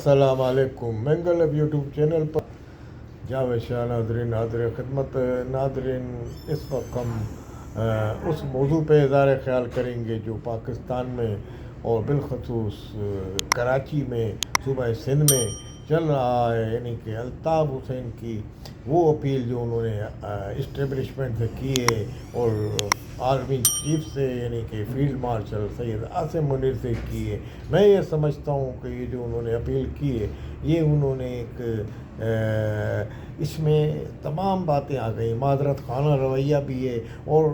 السلام علیکم مینگل اب یوٹیوب چینل پر جاوید شاہ ناظرین حاضر خدمت ناظرین، اس وقت ہم اس موضوع پہ اظہار خیال کریں گے جو پاکستان میں اور بالخصوص کراچی میں صوبہ سندھ میں چل رہا ہے، یعنی کہ الطاف حسین کی وہ اپیل جو انہوں نے اسٹیبلشمنٹ سے کی ہے اور آرمی چیف سے یعنی کہ فیلڈ مارشل سید عاصم منیر سے کی ہے۔ میں یہ سمجھتا ہوں کہ یہ جو انہوں نے اپیل کی ہے، یہ انہوں نے ایک اس میں تمام باتیں آ گئیں، معذرت خانہ رویہ بھی ہے، اور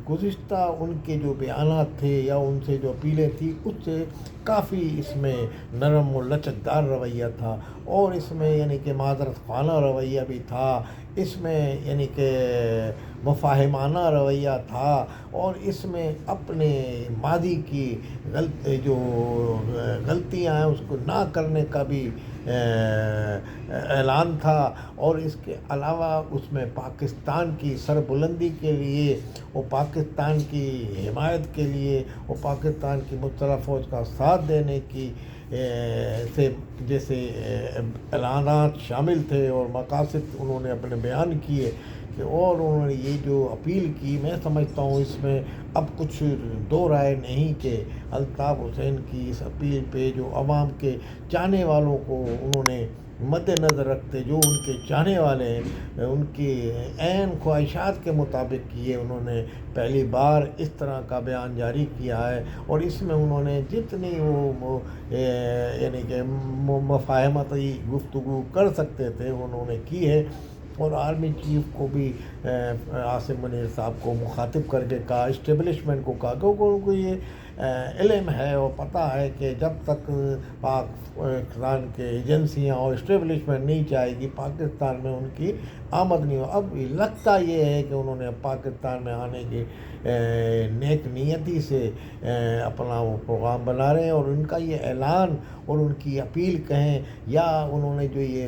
گزشتہ ان کے جو بیانات تھے یا ان سے جو اپیلیں تھیں اس سے کافی اس میں نرم و لچکدار رویہ تھا، اور اس میں یعنی کہ معذرت خانہ رویہ بھی تھا، اس میں یعنی کہ مفاہمانہ رویہ تھا، اور اس میں اپنے ماضی کی جو غلطیاں ہیں اس کو نہ کرنے کا بھی اعلان تھا، اور اس کے علاوہ اس میں پاکستان کی سربلندی کے لیے اور پاکستان کی حمایت کے لیے اور پاکستان کی مسلح فوج کا ساتھ دینے کی سے جیسے اعلانات شامل تھے اور مقاصد انہوں نے اپنے بیان کیے اور انہوں نے یہ جو اپیل کی، میں سمجھتا ہوں اس میں اب کچھ دو رائے نہیں کہ الطاف حسین کی اس اپیل پہ جو عوام کے چاہنے والوں کو انہوں نے مد نظر رکھتے، جو ان کے چاہنے والے ہیں ان کی عین خواہشات کے مطابق کیے، انہوں نے پہلی بار اس طرح کا بیان جاری کیا ہے، اور اس میں انہوں نے جتنی وہ یعنی کہ مفاہمتی گفتگو کر سکتے تھے انہوں نے کی ہے، اور آرمی چیف کو بھی عاصم منیر صاحب کو مخاطب کر کے کہا، اسٹیبلشمنٹ کو کہا، کیونکہ ان کو یہ علم ہے اور پتہ ہے کہ جب تک پاکستان کے ایجنسیاں اور اسٹیبلشمنٹ نہیں چاہے گی پاکستان میں ان کی آمد نہیں ہو۔ اب لگتا یہ ہے کہ انہوں نے پاکستان میں آنے کی نیک نیتی سے اپنا وہ پروگرام بنا رہے ہیں، اور ان کا یہ اعلان اور ان کی اپیل کہیں یا انہوں نے جو یہ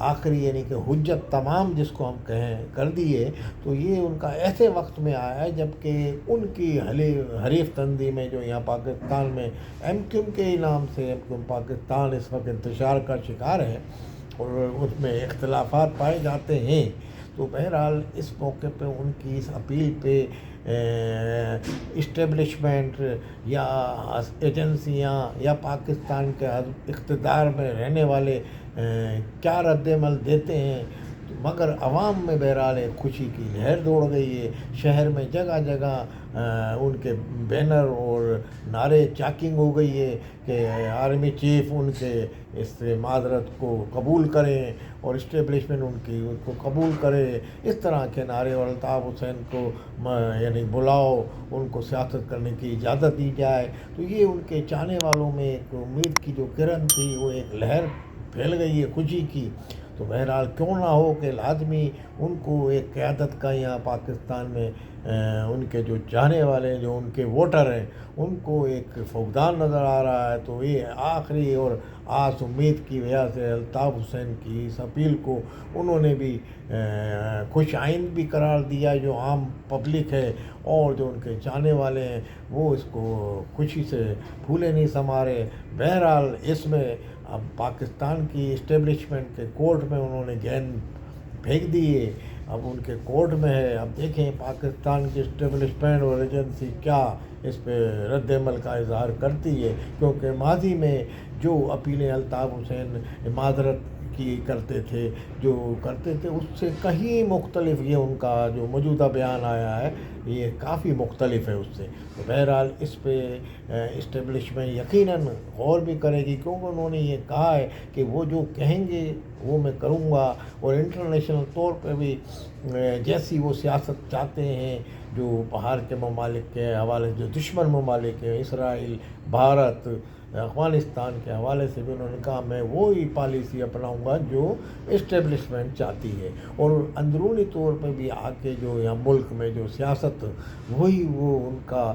آخری یعنی کہ حجت تمام جس کو ہم کہیں کر دیے، تو یہ ان کا ایسے وقت میں آیا ہے جب کہ ان کی حریف تنظیمیں جو یہاں پاکستان میں ایم کیو ایم کے نام سے ایم کیو ایم پاکستان اس وقت انتشار کا شکار ہے اور اس میں اختلافات پائے جاتے ہیں، تو بہرحال اس موقع پہ ان کی اس اپیل پہ اسٹیبلشمنٹ یا ایجنسیاں یا پاکستان کے اقتدار میں رہنے والے کیا رد عمل دیتے ہیں، مگر عوام میں بہرحال ایک خوشی کی لہر دوڑ گئی ہے۔ شہر میں جگہ جگہ ان کے بینر اور نعرے چاکنگ ہو گئی ہے کہ آرمی چیف ان کے اس سے معذرت کو قبول کریں اور اسٹیبلشمنٹ ان کو قبول کرے، اس طرح کے نعرے، اور الطاف حسین کو یعنی بلاؤ، ان کو سیاست کرنے کی اجازت دی جائے، تو یہ ان کے چاہنے والوں میں ایک امید کی جو کرن تھی وہ ایک لہر پھیل گئی ہے خوشی کی۔ تو بہرحال کیوں نہ ہو کہ لازمی ان کو ایک قیادت کا یہاں پاکستان میں ان کے جو چاہنے والے جو ان کے ووٹر ہیں ان کو ایک فقدان نظر آ رہا ہے، تو یہ آخری اور آس امید کی وجہ سے الطاف حسین کی اس اپیل کو انہوں نے بھی خوش آئند بھی قرار دیا، جو عام پبلک ہے اور جو ان کے چاہنے والے ہیں وہ اس کو خوشی سے پھولے نہیں سما رہے۔ بہرحال اس میں اب پاکستان کی اسٹیبلشمنٹ کے کورٹ میں انہوں نے گیند پھینک دی ہے، اب ان کے کورٹ میں ہے، اب دیکھیں پاکستان کی اسٹیبلشمنٹ اور ایجنسی کیا اس پہ رد عمل کا اظہار کرتی ہے، کیونکہ ماضی میں جو اپیلیں الطاف حسین معذرت کی کرتے تھے اس سے کہیں مختلف یہ ان کا جو موجودہ بیان آیا ہے یہ کافی مختلف ہے اس سے، تو بہرحال اس پہ اسٹیبلشمنٹ یقیناً غور بھی کرے گی، کیونکہ انہوں نے یہ کہا ہے کہ وہ جو کہیں گے وہ میں کروں گا، اور انٹرنیشنل طور پہ بھی جیسی وہ سیاست چاہتے ہیں جو باہر کے ممالک کے حوالے جو دشمن ممالک ہیں، اسرائیل، بھارت، افغانستان کے حوالے سے بھی انہوں نے کہا میں وہی پالیسی اپناؤں گا جو اسٹیبلشمنٹ چاہتی ہے، اور اندرونی طور پہ بھی آ کے جو یہاں ملک میں جو سیاست وہی وہ ان کا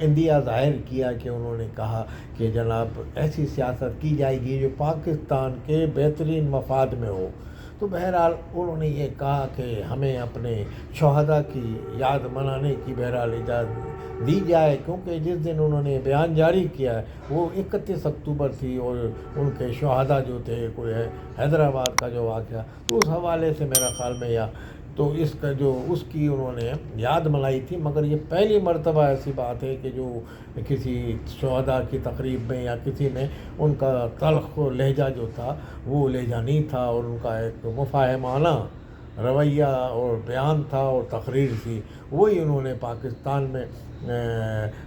اندیہ ظاہر کیا کہ انہوں نے کہا کہ جناب ایسی سیاست کی جائے گی جو پاکستان کے بہترین مفاد میں ہو، تو بہرحال انہوں نے یہ کہا کہ ہمیں اپنے شہداء کی یاد منانے کی بہرحال اجازت دی جائے، کیونکہ جس دن انہوں نے بیان جاری کیا ہے وہ 31 اکتوبر تھی، اور ان کے شہداء جو تھے کوئی حیدرآباد کا جو واقعہ، تو اس حوالے سے میرا خیال میں تو اس کا جو اس کی انہوں نے یاد منائی تھی۔ مگر یہ پہلی مرتبہ ایسی بات ہے کہ جو کسی شہداء کی تقریب میں یا کسی میں ان کا تلخ لہجہ جو تھا وہ لہجہ نہیں تھا، اور ان کا ایک مفاہمانہ رویہ اور بیان تھا اور تقریر تھی، وہی انہوں نے پاکستان میں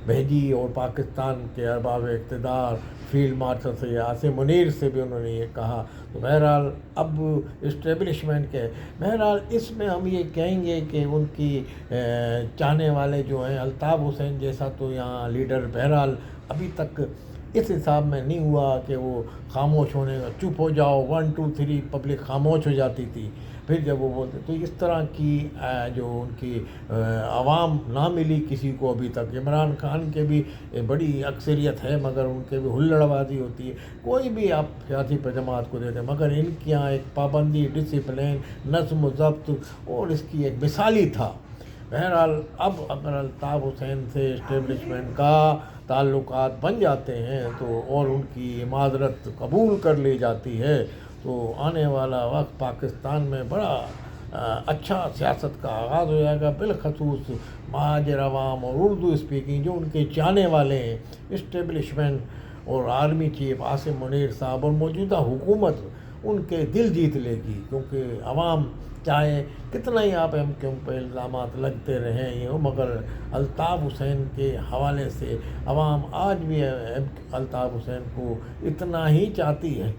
بھیجی، اور پاکستان کے ارباب اقتدار فیلڈ مارشل سے عاصم منیر سے بھی انہوں نے یہ کہا۔ تو بہرحال اب اسٹیبلشمنٹ کے بہرحال اس میں ہم یہ کہیں گے کہ ان کی چاہنے والے جو ہیں، الطاف حسین جیسا تو یہاں لیڈر بہرحال ابھی تک اس حساب میں نہیں ہوا کہ وہ خاموش ہونے کا، چپ ہو جاؤ 1 2 3 پبلک خاموش ہو جاتی تھی، پھر جب وہ بولتے تو اس طرح کی جو ان کی عوام نہ ملی کسی کو ابھی تک۔ عمران خان کے بھی بڑی اکثریت ہے، مگر ان کے بھی ہلڑ بازی ہوتی ہے، کوئی بھی آپ سیاسی جماعت کو دیتے، مگر ان کے یہاں ایک پابندی، ڈسپلن، نظم و ضبط، اور اس کی ایک مثالی تھا۔ بہرحال اب اگر الطاف حسین سے اسٹیبلشمنٹ کا تعلقات بن جاتے ہیں تو اور ان کی معذرت قبول کر لی جاتی ہے، تو آنے والا وقت پاکستان میں بڑا اچھا سیاست کا آغاز ہو جائے گا، بالخصوص مہاجر عوام اور اردو اسپیکنگ جو ان کے چاہنے والے ہیں۔ اسٹیبلشمنٹ اور آرمی چیف عاصم منیر صاحب اور موجودہ حکومت ان کے دل جیت لے گی، کیونکہ عوام چاہے کتنا ہی آپ ایم کیو پہ الزامات لگتے رہیں یہ، مگر الطاف حسین کے حوالے سے عوام آج بھی الطاف حسین کو اتنا ہی چاہتی ہے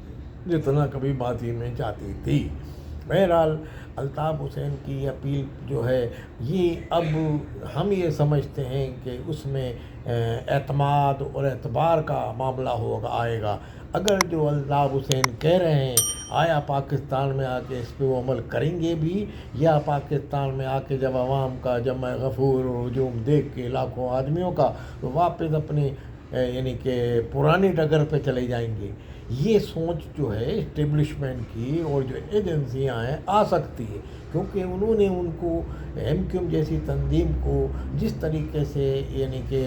جتنا کبھی ماضی میں چاہتی تھی۔ بہرحال الطاف حسین کی اپیل جو ہے یہ اب ہم یہ سمجھتے ہیں کہ اس میں اعتماد اور اعتبار کا معاملہ آئے گا۔ اگر جو الطاف حسین کہہ رہے ہیں، آیا پاکستان میں آ کے اس پہ وہ عمل کریں گے بھی، یا پاکستان میں آ کے جب عوام کا جمع غفور اور ہجوم دیکھ کے لاکھوں آدمیوں کا تو واپس اپنے یعنی کہ پرانی ڈگر پہ چلے جائیں گے، یہ سوچ جو ہے اسٹیبلشمنٹ کی اور جو ایجنسیاں ہیں آ سکتی ہے، کیونکہ انہوں نے ان کو ایم کیو ایم جیسی تنظیم کو جس طریقے سے یعنی کہ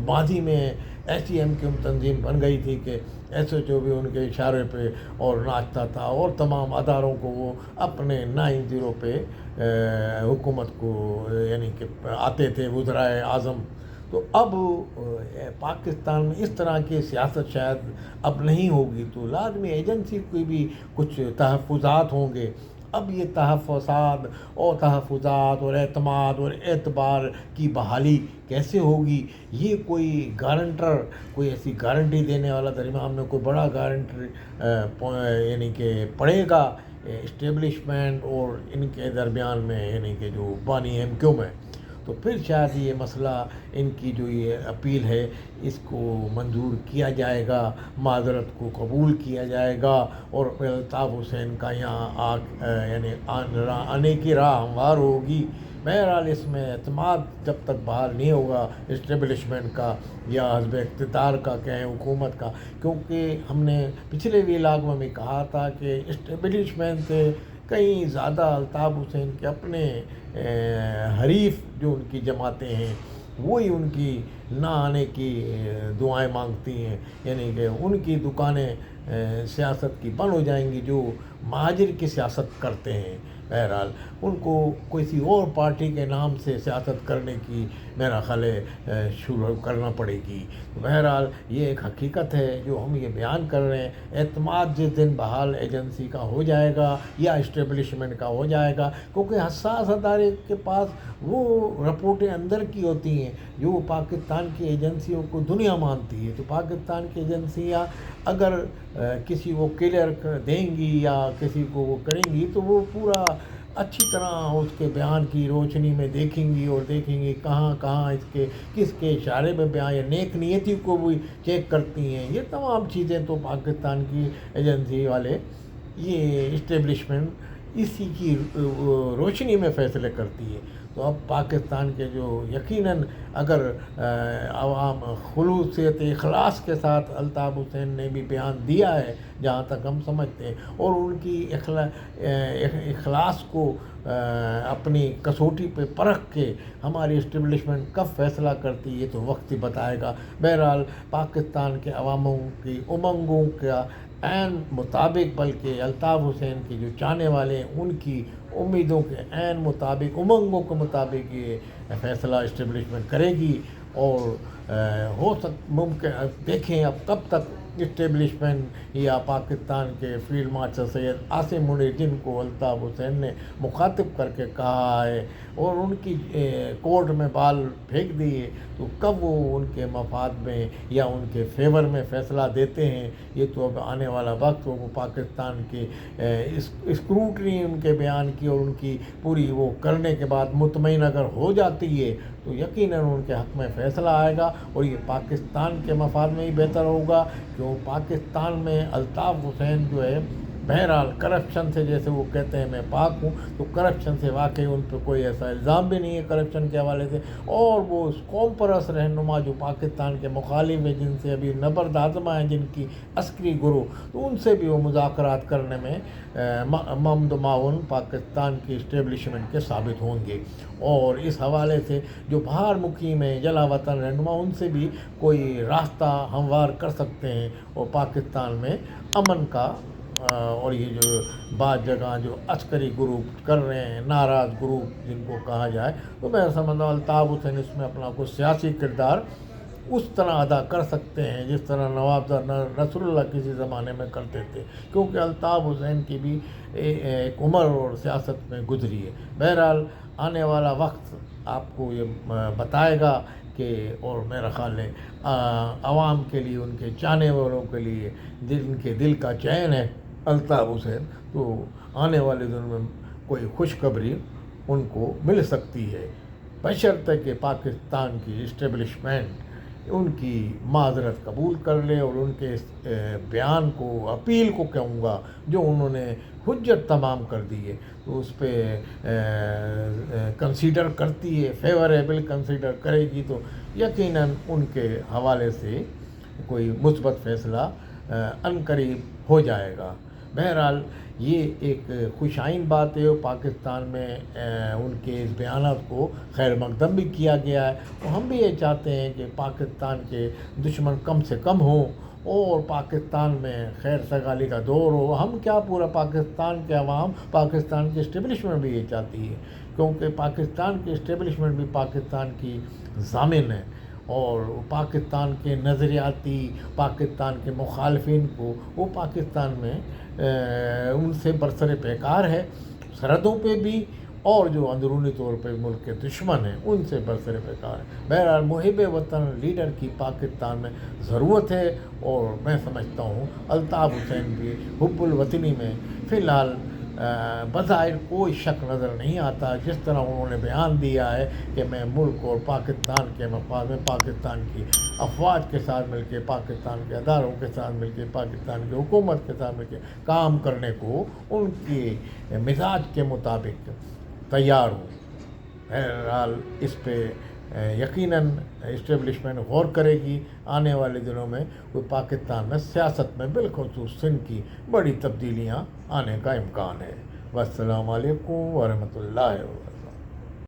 ماضی میں ایسی ایم کیو ایم تنظیم بن گئی تھی کہ ایس ایچ او بھی ان کے اشارے پہ اور ناچتا تھا، اور تمام اداروں کو وہ اپنے 9-0 پہ حکومت کو یعنی کہ آتے تھے وزرائے اعظم۔ تو اب پاکستان میں اس طرح کی سیاست شاید اب نہیں ہوگی، تو لازمی ایجنسی کی بھی کچھ تحفظات ہوں گے۔ اب یہ تحفظات اور اعتماد اور اعتبار کی بحالی کیسے ہوگی، یہ کوئی گارنٹر، کوئی ایسی گارنٹی دینے والا درمیان میں کوئی بڑا گارنٹر یعنی کہ پڑے گا اسٹیبلشمنٹ اور ان کے درمیان میں، یعنی کہ جو بانی ایم کیو میں، تو پھر شاید یہ مسئلہ ان کی جو یہ اپیل ہے اس کو منظور کیا جائے گا، معذرت کو قبول کیا جائے گا، اور الطاف حسین کا یہاں یعنی آنے کی راہ ہموار ہوگی۔ بہرحال اس میں اعتماد جب تک بحال نہیں ہوگا اسٹیبلشمنٹ کا یا حزب اقتدار کا کہیں حکومت کا، کیونکہ ہم نے پچھلے ویلاگ میں بھی کہا تھا کہ اسٹیبلشمنٹ سے کہیں زیادہ الطاف حسین کے اپنے حریف جو ان کی جماعتیں ہیں وہی ان کی نہ آنے کی دعائیں مانگتی ہیں، یعنی کہ ان کی دکانیں سیاست کی بند ہو جائیں گی جو مہاجر کی سیاست کرتے ہیں۔ بہرحال ان کو کسی اور پارٹی کے نام سے سیاست کرنے کی میرا خیال ہے شروع کرنا پڑے گی۔ بہرحال یہ ایک حقیقت ہے جو ہم یہ بیان کر رہے ہیں۔ اعتماد جس دن بحال ایجنسی کا ہو جائے گا یا اسٹیبلشمنٹ کا ہو جائے گا، کیونکہ حساس ادارے کے پاس وہ رپورٹیں اندر کی ہوتی ہیں جو پاکستان کی ایجنسیوں کو دنیا مانتی ہے، تو پاکستان کی ایجنسیاں اگر کسی کو کلیئر دیں گی یا کسی کو وہ کریں گی تو وہ پورا اچھی طرح اس کے بیان کی روشنی میں دیکھیں گی، اور دیکھیں گی کہاں کہاں اس کے کس کے اشارے پہ بیان یا نیک نیتی کو بھی چیک کرتی ہیں۔ یہ تمام چیزیں تو پاکستان کی ایجنسی والے یہ اسٹیبلشمنٹ اسی کی روشنی میں فیصلے کرتی ہے۔ تو اب پاکستان کے جو یقیناً اگر عوام خلوصیت اخلاص کے ساتھ الطاف حسین نے بھی بیان دیا ہے جہاں تک ہم سمجھتے ہیں، اور ان کی اخلاص کو اپنی کسوٹی پہ پرکھ کے ہماری اسٹیبلشمنٹ کب فیصلہ کرتی ہے تو وقت ہی بتائے گا۔ بہرحال پاکستان کے عواموں کی امنگوں کا عین مطابق، بلکہ الطاف حسین کے جو چاہنے والے ہیں ان کی امیدوں کے عین مطابق، امنگوں کے مطابق یہ فیصلہ اسٹیبلشمنٹ کرے گی۔ اور ممکن دیکھیں اب کب تک اسٹیبلشمنٹ یا پاکستان کے فیلڈ مارشل سید عاصم منیر، جن کو الطاف حسین نے مخاطب کر کے کہا ہے اور ان کی کورٹ میں بال پھینک دیے، تو کب وہ ان کے مفاد میں یا ان کے فیور میں فیصلہ دیتے ہیں، یہ تو اب آنے والا وقت وہ پاکستان کے اسکروٹنی ان کے بیان کی اور ان کی پوری وہ کرنے کے بعد مطمئن اگر ہو جاتی ہے تو یقیناً ان کے حق میں فیصلہ آئے گا، اور یہ پاکستان کے مفاد میں ہی بہتر ہوگا۔ کیوں پاکستان میں الطاف حسین جو ہے بہرحال کرپشن سے، جیسے وہ کہتے ہیں میں پاک ہوں، تو کرپشن سے واقعی ان پہ کوئی ایسا الزام بھی نہیں ہے کرپشن کے حوالے سے، اور وہ اس قوم پرست رہنما جو پاکستان کے مخالف ہیں، جن سے ابھی نبرد آزما ہیں جن کی عسکری گروہ، تو ان سے بھی وہ مذاکرات کرنے میں ممد و معاون پاکستان کی اسٹیبلشمنٹ کے ثابت ہوں گے۔ اور اس حوالے سے جو باہر مقیم ہیں جلا وطن رہنما، ان سے بھی کوئی راستہ ہموار کر سکتے ہیں، اور پاکستان میں امن کا اور یہ جو بعض جگہ جو عسکری گروپ کر رہے ہیں، ناراض گروپ جن کو کہا جائے، تو میں سمجھتا ہوں الطاف حسین اس میں اپنا کوئی سیاسی کردار اس طرح ادا کر سکتے ہیں جس طرح نواب نصر اللہ کسی زمانے میں کرتے تھے، کیونکہ الطاف حسین کی بھی ایک عمر اور سیاست میں گزری ہے۔ بہرحال آنے والا وقت آپ کو یہ بتائے گا کہ، اور میرا خیال ہے عوام کے لیے، ان کے چاہنے والوں کے لیے جن کے دل کا چین ہے الطاف حسین، تو آنے والے دنوں میں کوئی خوشخبری ان کو مل سکتی ہے، بشرطے کہ پاکستان کی اسٹیبلشمنٹ ان کی معذرت قبول کر لے اور ان کے بیان کو، اپیل کو کہوں گا جو انہوں نے حجت تمام کر دی ہے، تو اس پہ کنسیڈر کرتی ہے، فیوریبل کنسیڈر کرے گی، تو یقیناً ان کے حوالے سے کوئی مثبت فیصلہ عنقریب ہو جائے گا۔ بہرحال یہ ایک خوش آئند بات ہے، اور پاکستان میں ان کے اس بیانات کو خیر مقدم بھی کیا گیا ہے، اور ہم بھی یہ چاہتے ہیں کہ پاکستان کے دشمن کم سے کم ہوں اور پاکستان میں خیر سگالی کا دور ہو۔ ہم کیا، پورا پاکستان کے عوام، پاکستان کی اسٹیبلشمنٹ بھی یہ چاہتی ہے، کیونکہ پاکستان کی اسٹیبلشمنٹ بھی پاکستان کی ضامن ہے، اور پاکستان کے نظریاتی، پاکستان کے مخالفین کو وہ پاکستان میں ان سے برسر پیکار ہے، سرحدوں پہ بھی، اور جو اندرونی طور پہ ملک کے دشمن ہیں ان سے برسر پیکار ہے۔ بہرحال محب وطن لیڈر کی پاکستان میں ضرورت ہے، اور میں سمجھتا ہوں الطاف حسین بھی حب الوطنی میں فی الحال بظاہر کوئی شک نظر نہیں آتا، جس طرح انہوں نے بیان دیا ہے کہ میں ملک اور پاکستان کے مفاد میں پاکستان کی افواج کے ساتھ مل کے، پاکستان کے اداروں کے ساتھ مل کے، پاکستان کی حکومت کے ساتھ مل کے کام کرنے کو ان کی مزاج کے مطابق تیار ہوں۔ بہرحال اس پہ یقیناً اسٹیبلشمنٹ غور کرے گی، آنے والے دنوں میں کوئی پاکستان میں سیاست میں بالخصوص سندھ کی بڑی تبدیلیاں آنے کا امکان ہے۔ والسلام علیکم ورحمۃ اللہ وبرکاتہ۔